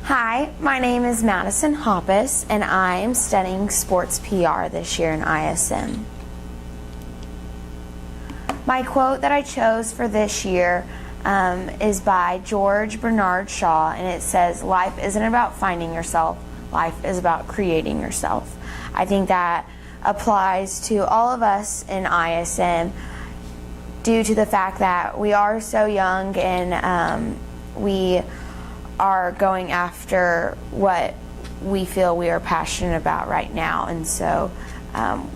Hi, my name is Madison Hoppess, and I am studying sports PR this year in ISM. My quote that I chose for this year is by George Bernard Shaw, and it says, "Life isn't about finding yourself, life is about creating yourself." I think that applies to all of us in ISM due to the fact that we are so young and we are going after what we feel we are passionate about right now, and so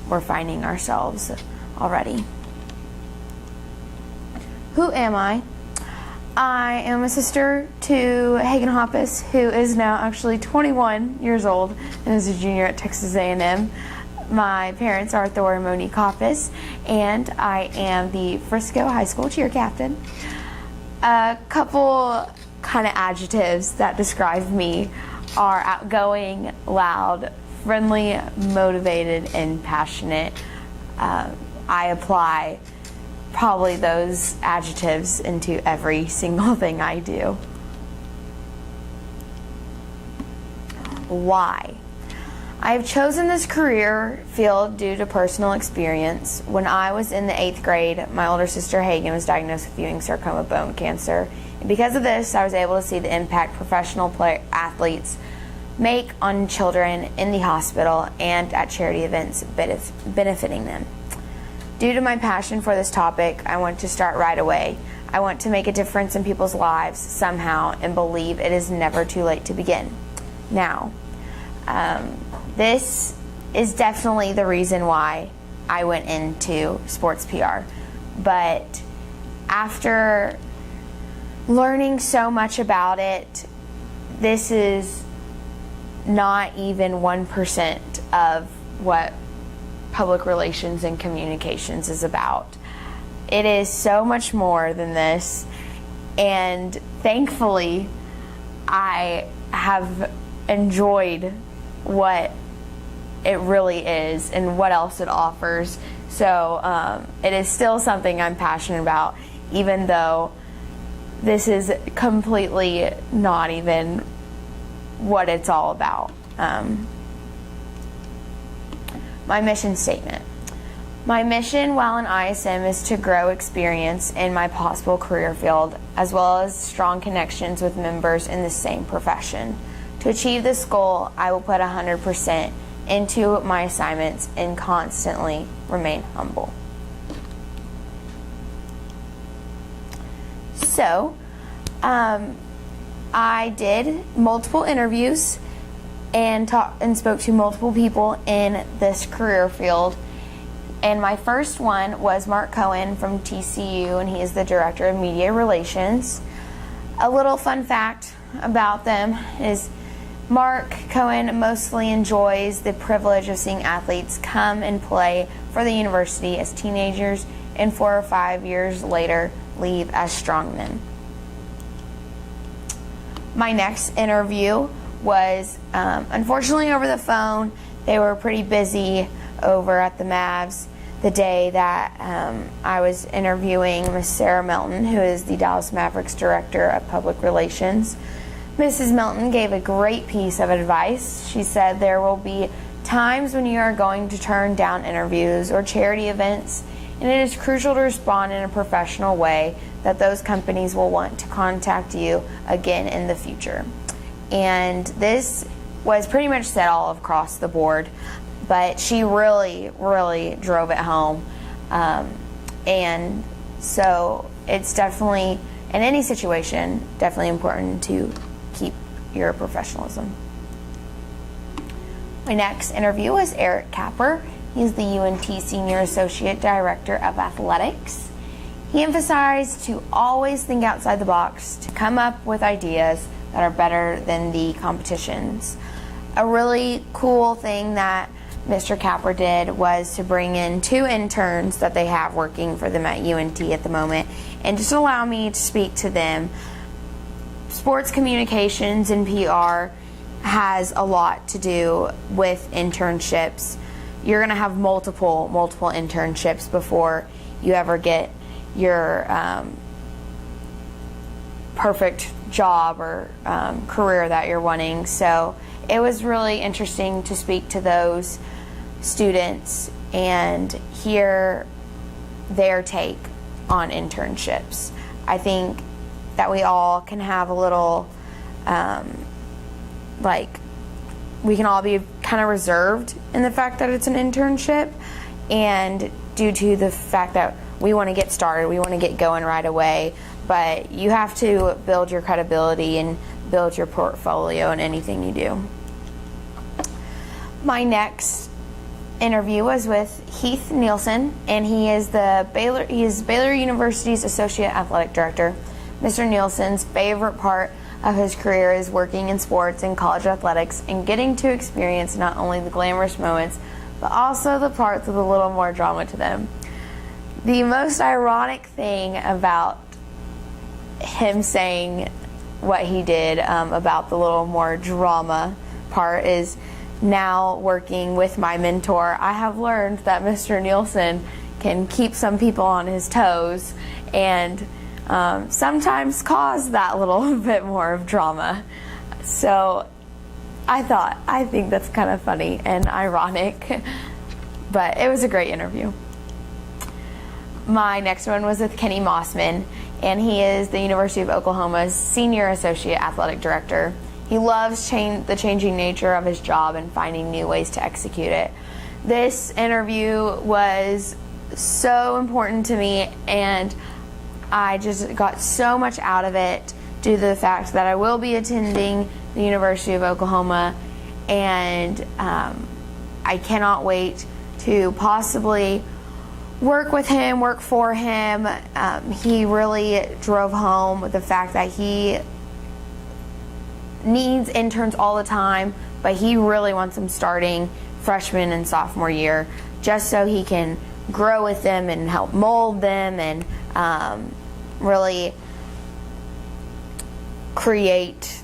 we're finding ourselves already. Who am I? I am a sister to Hagen Hoppess, who is now actually 21 years old and is a junior at Texas A&M. My parents are Thor and Monique Hoppess, and I am the Frisco High School cheer captain. A couple kind of adjectives that describe me are outgoing, loud, friendly, motivated, and passionate. I apply probably those adjectives into every single thing I do. Why? I have chosen this career field due to personal experience. When I was in the 8th grade, my older sister Hagen was diagnosed with Ewing sarcoma bone cancer. And because of this, I was able to see the impact professional athletes make on children in the hospital and at charity events benefiting them. Due to my passion for this topic, I want to start right away. I want to make a difference in people's lives somehow and believe it is never too late to begin. Now, this is definitely the reason why I went into sports PR. But after learning so much about it, this is not even 1% of what public relations and communications is about. It is so much more than this, and thankfully I have enjoyed what it really is and what else it offers. So it is still something I'm passionate about, even though this is completely not even what it's all about. My mission statement. My mission while in ISM is to grow experience in my possible career field, as well as strong connections with members in the same profession. To achieve this goal, I will put 100% into my assignments and constantly remain humble. So, I did multiple interviews and spoke to multiple people in this career field. And my first one was Mark Cohen from TCU, and he is the Director of Media Relations. A little fun fact about them is Mark Cohen mostly enjoys the privilege of seeing athletes come and play for the university as teenagers and 4 or 5 years later leave as strongmen. My next interview was unfortunately over the phone. They were pretty busy over at the Mavs the day that I was interviewing Miss Sarah Melton, who is the Dallas Mavericks Director of Public Relations. Mrs. Melton gave a great piece of advice. She said there will be times when you are going to turn down interviews or charity events, and it is crucial to respond in a professional way that those companies will want to contact you again in the future. And this was pretty much said all across the board, but she really, really drove it home. And so it's definitely, in any situation, definitely important to keep your professionalism. My next interview was Eric Capper. He's the UNT Senior Associate Director of Athletics. He emphasized to always think outside the box, to come up with ideas that are better than the competitions. A really cool thing that Mr. Capper did was to bring in 2 interns that they have working for them at UNT at the moment, and just allow me to speak to them. Sports communications and PR has a lot to do with internships. You're going to have multiple internships before you ever get your perfect job or career that you're wanting. So it was really interesting to speak to those students and hear their take on internships. I think that we all can have a little, we can all be kind of reserved in the fact that it's an internship, and due to the fact that we want to get started, we want to get going right away, but you have to build your credibility and build your portfolio in anything you do. My next interview was with Heath Nielsen, and he is Baylor University's Associate Athletic Director. Mr. Nielsen's favorite part of his career is working in sports and college athletics and getting to experience not only the glamorous moments, but also the parts with a little more drama to them. The most ironic thing about him saying what he did about the little more drama part is, now working with my mentor, I have learned that Mr. Nielsen can keep some people on his toes and sometimes cause that little bit more of drama. So I think that's kind of funny and ironic, but it was a great interview. My next one was with Kenny Mossman, and he is the University of Oklahoma's Senior Associate Athletic Director. He loves the changing nature of his job and finding new ways to execute it. This interview was so important to me, and I just got so much out of it due to the fact that I will be attending the University of Oklahoma, and I cannot wait to possibly work with him, work for him. He really drove home the fact that he needs interns all the time, but he really wants them starting freshman and sophomore year just so he can grow with them and help mold them and really create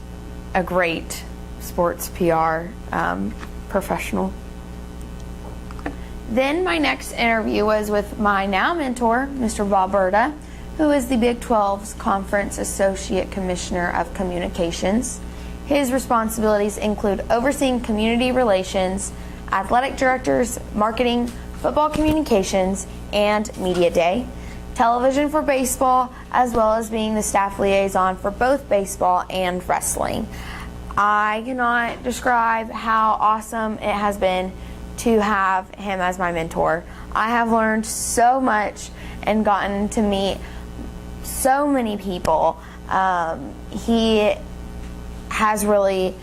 a great sports PR professional. Then my next interview was with my now mentor, Mr. Bob Burda, who is the Big 12's Conference Associate Commissioner of Communications. His responsibilities include overseeing community relations, athletic directors, marketing, football communications, and media day, television for baseball, as well as being the staff liaison for both baseball and wrestling. I cannot describe how awesome it has been to have him as my mentor. I have learned so much and gotten to meet so many people. He has really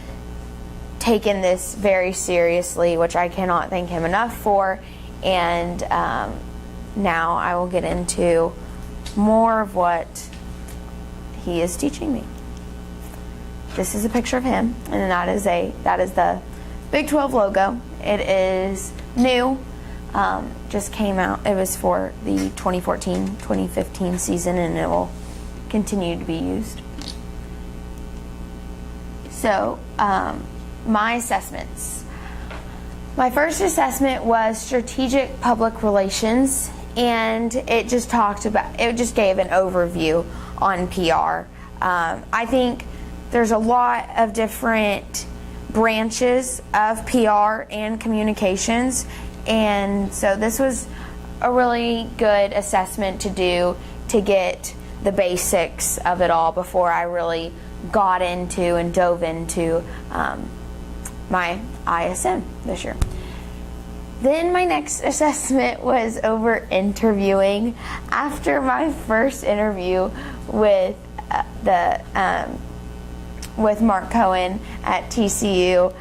taken this very seriously, which I cannot thank him enough for, and now I will get into more of what he is teaching me. This is a picture of him, and that is the Big 12 logo. It is new, just came out. It was for the 2014-2015 season, and it will continue to be used. So, my assessments. My first assessment was strategic public relations, and it just gave an overview on PR. I think there's a lot of different branches of PR and communications, and so this was a really good assessment to do to get the basics of it all before I really got into and dove into my ISM this year. Then my next assessment was over interviewing. After my first interview with with Mark Cohen at TCU,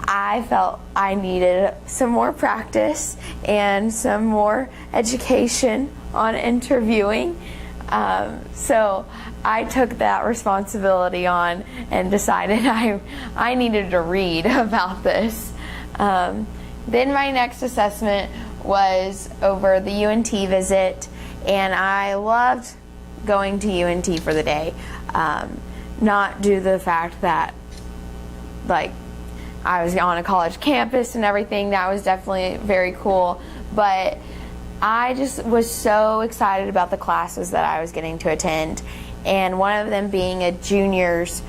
I felt I needed some more practice and some more education on interviewing. So I took that responsibility on and decided I needed to read about this. Then my next assessment was over the UNT visit, and I loved going to UNT for the day. Not due to the fact that I was on a college campus and everything. That was definitely very cool, but I just was so excited about the classes that I was getting to attend, and one of them being a junior's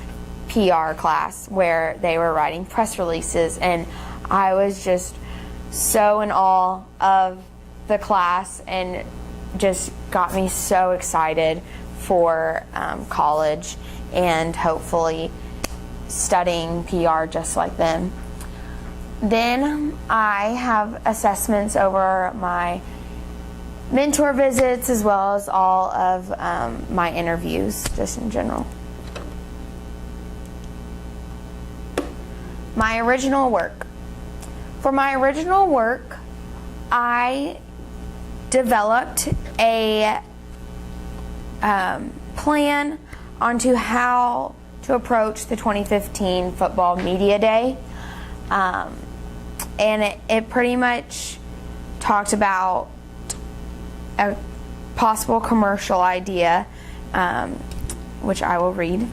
PR class where they were writing press releases, and I was just so in awe of the class and just got me so excited for college and hopefully studying PR just like them. Then I have assessments over my mentor visits as well as all of my interviews just in general. My original work. For my original work, I developed a plan onto how to approach the 2015 Football Media Day. And it pretty much talked about a possible commercial idea, which I will read.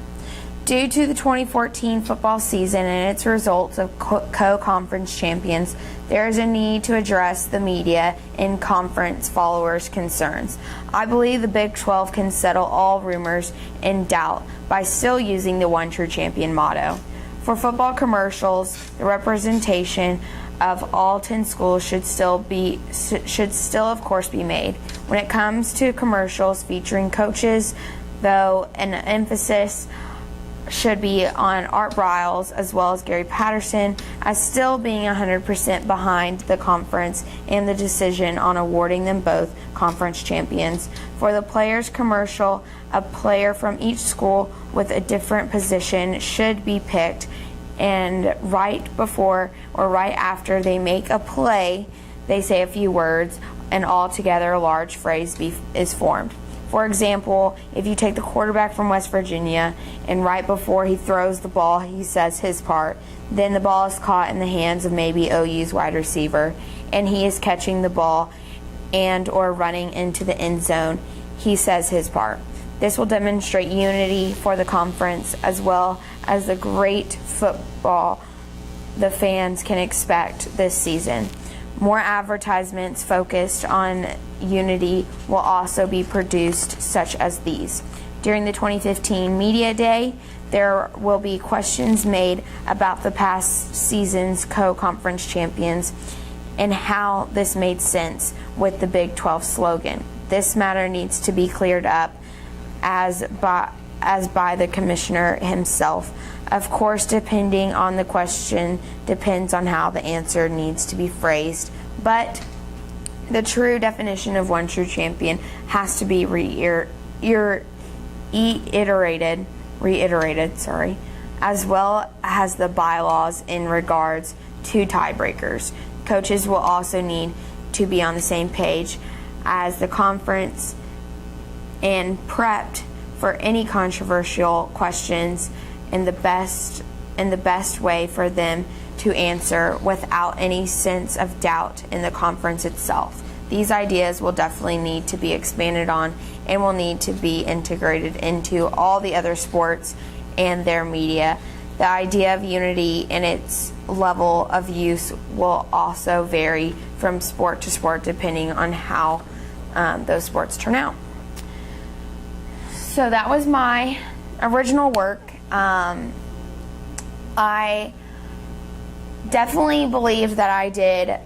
Due to the 2014 football season and its results of co-conference champions, there is a need to address the media and conference followers' concerns. I believe the Big 12 can settle all rumors and doubt by still using the One True Champion motto. For football commercials, the representation of all 10 schools should still of course be made. When it comes to commercials featuring coaches, though, an emphasis should be on Art Briles as well as Gary Patterson, as still being 100% behind the conference and the decision on awarding them both conference champions. For the players' commercial, a player from each school with a different position should be picked, and right before or right after they make a play, they say a few words, and altogether a large phrase is formed. For example, if you take the quarterback from West Virginia and right before he throws the ball, he says his part, then the ball is caught in the hands of maybe OU's wide receiver, and he is catching the ball and or running into the end zone, he says his part. This will demonstrate unity for the conference as well as the great football the fans can expect this season. More advertisements focused on unity will also be produced, such as these. During the 2015 Media Day, there will be questions made about the past season's co-conference champions and how this made sense with the Big 12 slogan. This matter needs to be cleared up as by the commissioner himself. Of course, depending on the question, depends on how the answer needs to be phrased, but the true definition of One True Champion has to be reiterated, as well as the bylaws in regards to tiebreakers. Coaches will also need to be on the same page as the conference and prepped for any controversial questions in the best way for them to answer without any sense of doubt in the conference itself. These ideas will definitely need to be expanded on and will need to be integrated into all the other sports and their media. The idea of unity and its level of use will also vary from sport to sport depending on how those sports turn out. So that was my original work. I definitely believe that I did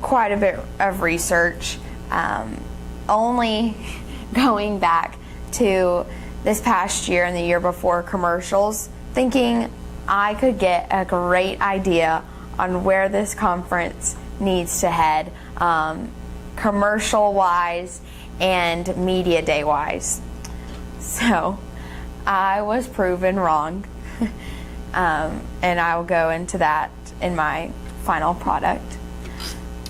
quite a bit of research, only going back to this past year and the year before commercials, thinking I could get a great idea on where this conference needs to head, commercial-wise and media day-wise. So I was proven wrong, and I will go into that in my final product.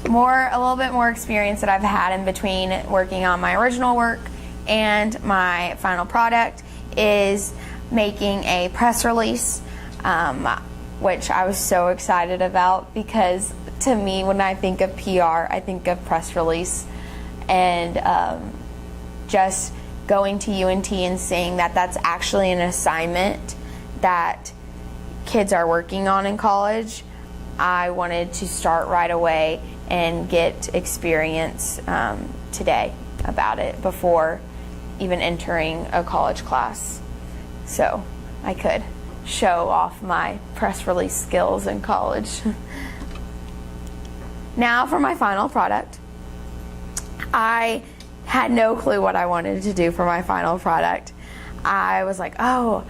A little bit more experience that I've had in between working on my original work and my final product is making a press release, which I was so excited about because to me, when I think of PR, I think of press release, and just going to UNT and seeing that that's actually an assignment that kids are working on in college, I wanted to start right away and get experience today about it before even entering a college class. So I could show off my press release skills in college. Now for my final product. I had no clue what I wanted to do for my final product. I was like, oh,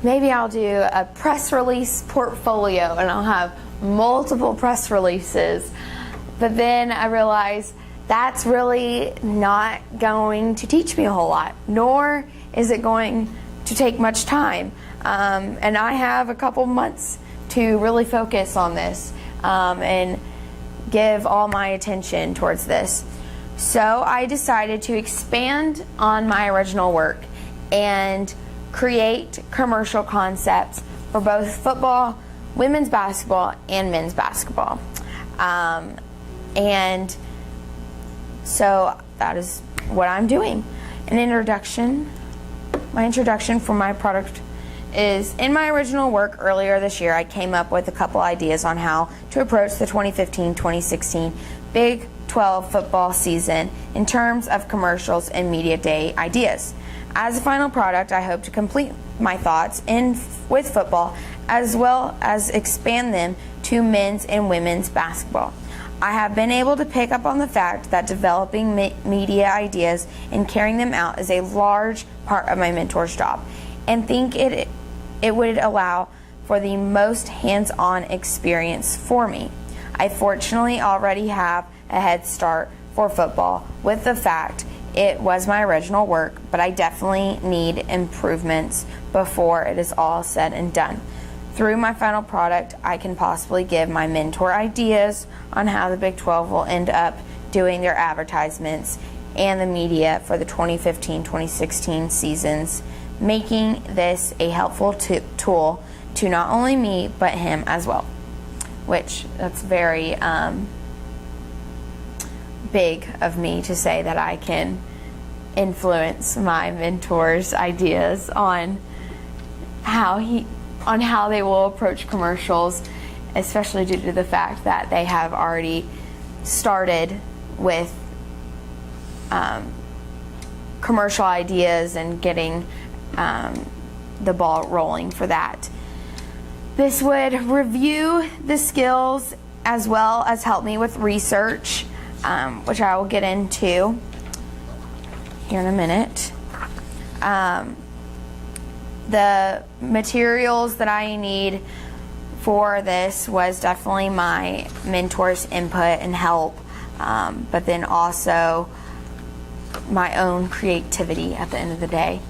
maybe I'll do a press release portfolio and I'll have multiple press releases. But then I realized that's really not going to teach me a whole lot, nor is it going to take much time. And I have a couple months to really focus on this and give all my attention towards this. So I decided to expand on my original work and create commercial concepts for both football, women's basketball, and men's basketball. And so that is what I'm doing. My introduction for my product is, in my original work earlier this year, I came up with a couple ideas on how to approach the 2015-2016 Big 12 football season in terms of commercials and media day ideas. As a final product, I hope to complete my thoughts with football as well as expand them to men's and women's basketball. I have been able to pick up on the fact that developing media ideas and carrying them out is a large part of my mentor's job, and think it would allow for the most hands-on experience for me. I fortunately already have a head start for football with the fact it was my original work, but I definitely need improvements before it is all said and done. Through my final product, I can possibly give my mentor ideas on how the Big 12 will end up doing their advertisements and the media for the 2015-2016 seasons, making this a helpful tool to not only me, but him as well. Which, that's very big of me to say that I can influence my mentor's ideas on how they will approach commercials, especially due to the fact that they have already started with commercial ideas and getting the ball rolling for that. This would review the skills as well as help me with research, which I will get into here in a minute. The materials that I need for this was definitely my mentor's input and help, but then also my own creativity at the end of the day.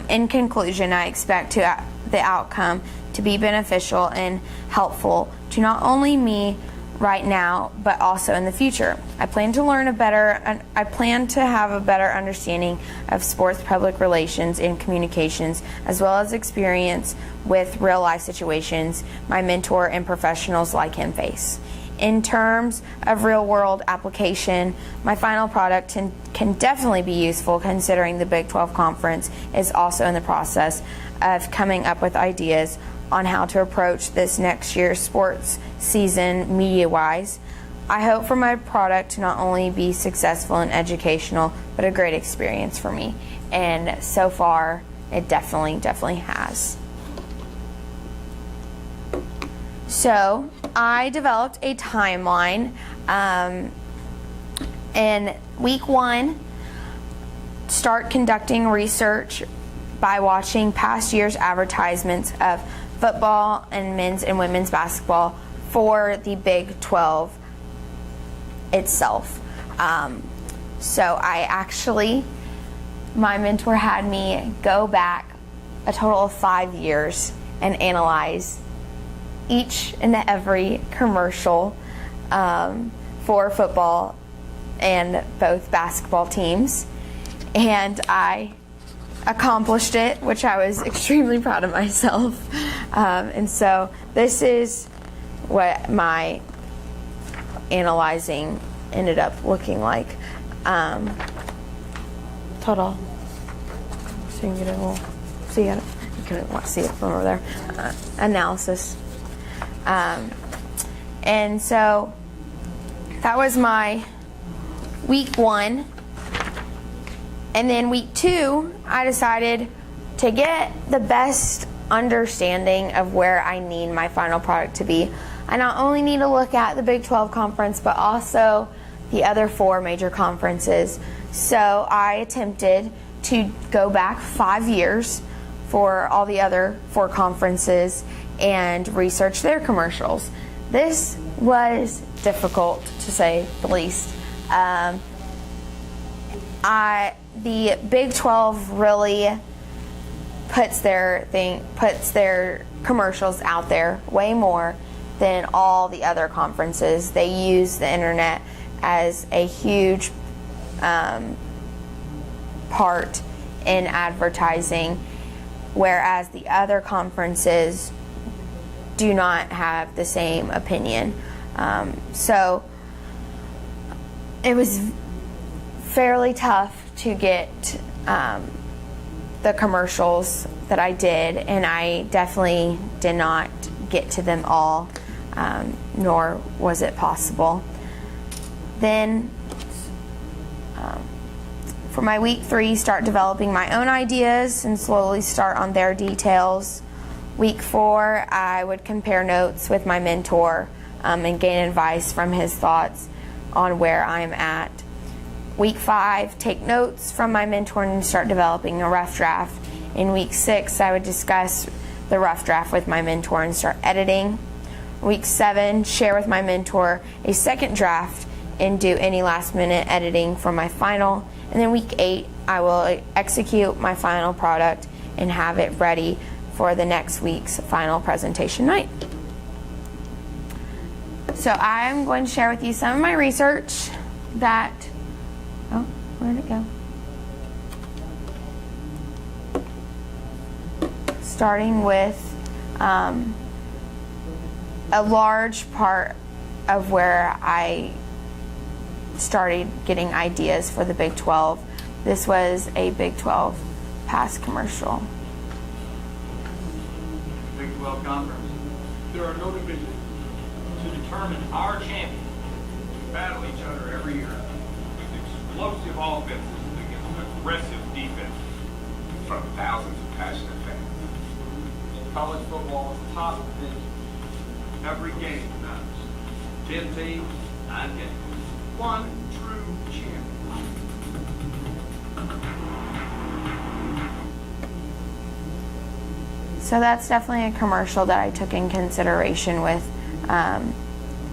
In conclusion, I expect the outcome to be beneficial and helpful to not only me right now, but also in the future. I plan to have a better understanding of sports public relations and communications, as well as experience with real life situations my mentor and professionals like him face. In terms of real world application, my final product can definitely be useful, considering the Big 12 Conference is also in the process of coming up with ideas on how to approach this next year's sports season media-wise. I hope for my product to not only be successful and educational, but a great experience for me. And so far, it definitely has. So, I developed a timeline. In week 1, start conducting research by watching past year's advertisements of football and men's and women's basketball for the Big 12 itself. So my mentor had me go back a total of 5 years and analyze each and every commercial for football and both basketball teams, and I accomplished it, which I was extremely proud of myself. And so this is what my analyzing ended up looking like. Total. So you can get a little, see it. You couldn't see it from over there. Analysis. And so that was my week 1 And then week 2, I decided to get the best understanding of where I need my final product to be. I not only need to look at the Big 12 conference, but also the other 4 major conferences. So I attempted to go back 5 years for all the other 4 conferences and research their commercials. This was difficult, to say the least. The Big 12 really puts their commercials out there way more than all the other conferences. They use the internet as a huge part in advertising, whereas the other conferences do not have the same opinion. So it was fairly tough to get the commercials that I did, and I definitely did not get to them all, nor was it possible. Then for my week 3, start developing my own ideas and slowly start on their details. Week 4, I would compare notes with my mentor and gain advice from his thoughts on where I'm at. Week 5, take notes from my mentor and start developing a rough draft. In week 6, I would discuss the rough draft with my mentor and start editing. Week 7, share with my mentor a second draft and do any last minute editing for my final. And then week 8, I will execute my final product and have it ready for the next week's final presentation night. So I'm going to share with you some of my research that, oh, where'd it go? Starting with a large part of where I started getting ideas for the Big 12. This was a Big 12 pass commercial. Big 12 Conference. There are no divisions. To determine our champion, we battle each other every year with explosive offenses against aggressive defenses from thousands of passionate fans. College football is top division. Every game matters. 10 teams, 9 games. One true champion. So that's definitely a commercial that I took in consideration with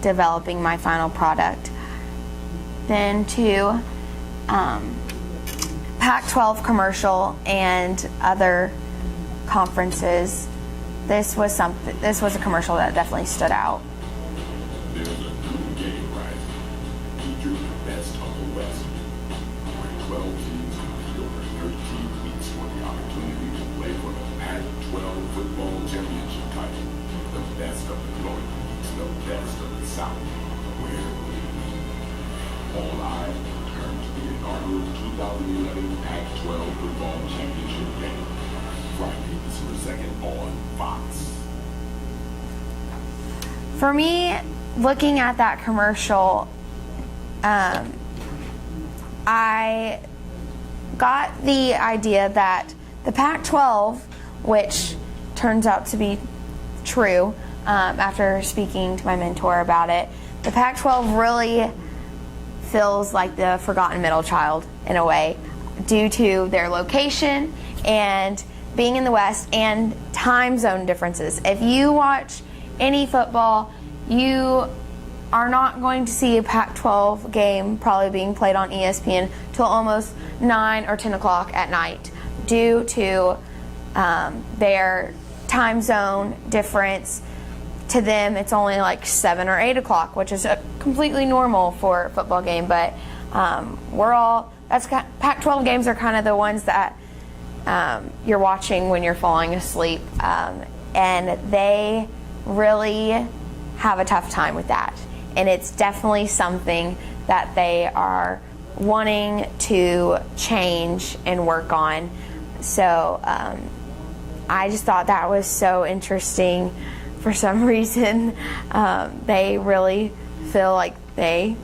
developing my final product. Then to Pac-12 commercial and other conferences. This was a commercial that definitely stood out. There's a new game rising. Features the best of the West. Where 12 teams compete over 13 weeks for the opportunity to play for the Pac-12 football championship title. The best of the North meets the best of the South. Where will it be? All eyes turn to the inaugural 2011 Pac-12 football championship game. Friday, December 2nd on Fox. For me, looking at that commercial, I got the idea that the Pac-12, which turns out to be true after speaking to my mentor about it, the Pac-12 really feels like the forgotten middle child in a way due to their location and being in the West and time zone differences. If you watch any football, you are not going to see a Pac-12 game probably being played on ESPN till almost 9 or 10 o'clock at night due to their time zone difference. To them, it's only like 7 or 8 o'clock, which is completely normal for a football game, but Pac-12 games are kind of the ones that you're watching when you're falling asleep, and they really have a tough time with that, and it's definitely something that they are wanting to change and work on. So I just thought that was so interesting. For some reason, they really feel like they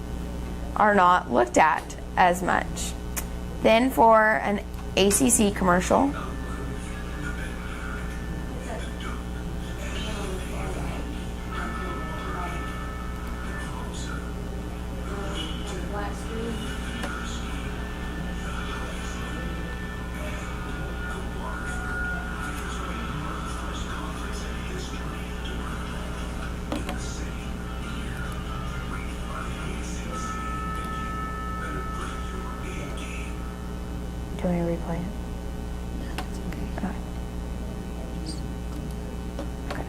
are not looked at as much. Then for an ACC commercial. Do you want me to replay it? No, that's okay. Okay. Okay.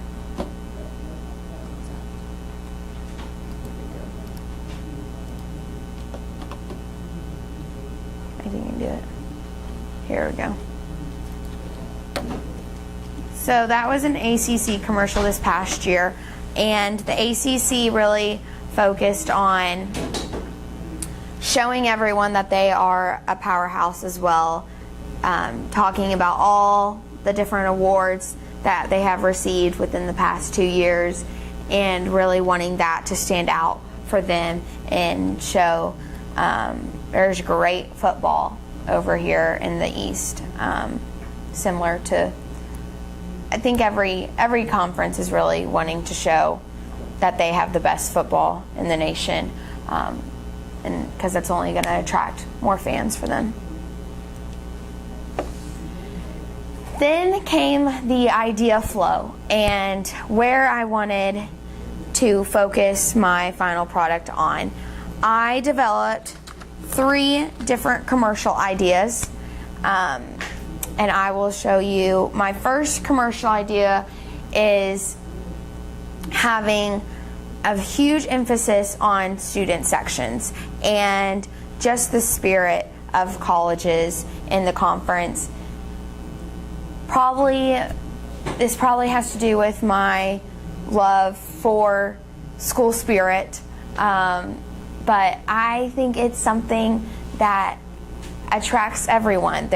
I think you can do it. Here we go. So that was an ACC commercial this past year, and the ACC really focused on showing everyone that they are a powerhouse as well, talking about all the different awards that they have received within the past 2 years, and really wanting that to stand out for them and show there's great football over here in the East, similar to, I think every conference is really wanting to show that they have the best football in the nation, and because that's only going to attract more fans for them. Then came the idea flow and where I wanted to focus my final product on. I developed 3 different commercial ideas, and I will show you. My first commercial idea is having a huge emphasis on student sections and just the spirit of colleges in the conference. This probably has to do with my love for school spirit, but I think it's something that attracts everyone.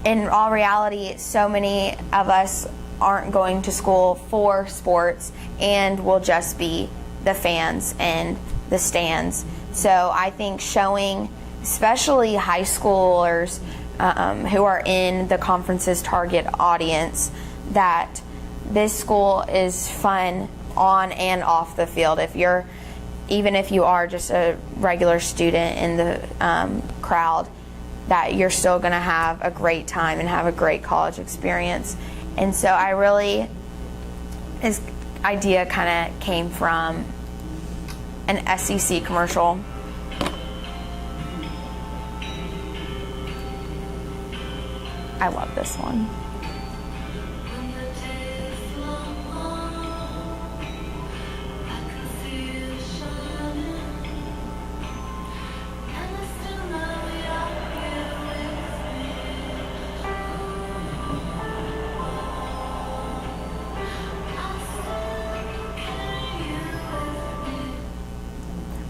In all reality, so many of us aren't going to school for sports and will just be the fans and the stands. So I think showing, especially high schoolers who are in the conference's target audience, that this school is fun on and off the field. Even if you are just a regular student in the crowd, that you're still going to have a great time and have a great college experience. And so this idea kind of came from an SEC commercial. I love this one.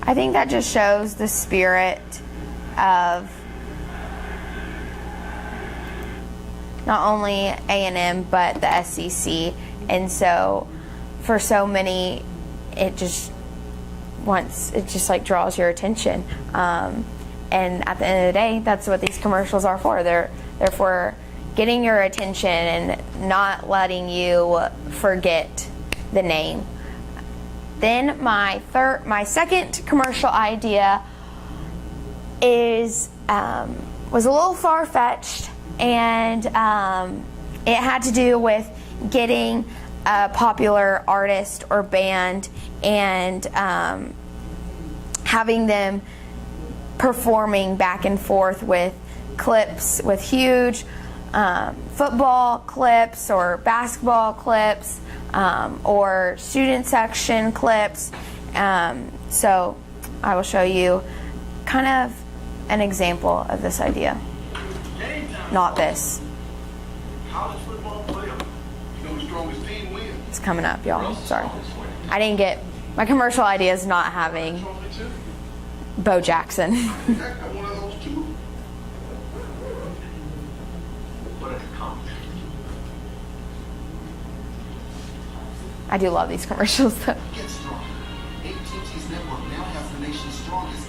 I think that just shows the spirit of not only A&M but the SEC, and so for so many, it just like draws your attention. And at the end of the day, that's what these commercials are for. They're for getting your attention and not letting you forget the name. Then my second commercial idea was a little far-fetched, and it had to do with getting a popular artist or band and having them performing back and forth with clips, with huge football clips or basketball clips, or student section clips. So I will show you kind of an example of this idea. Not this. College football player. You know the strongest team wins. It's coming up, y'all. Sorry. My commercial idea is not having Bo Jackson. Jack got one of those too. What a compliment. I do love these commercials though. Get strong. AT&T's network now has the nation's strongest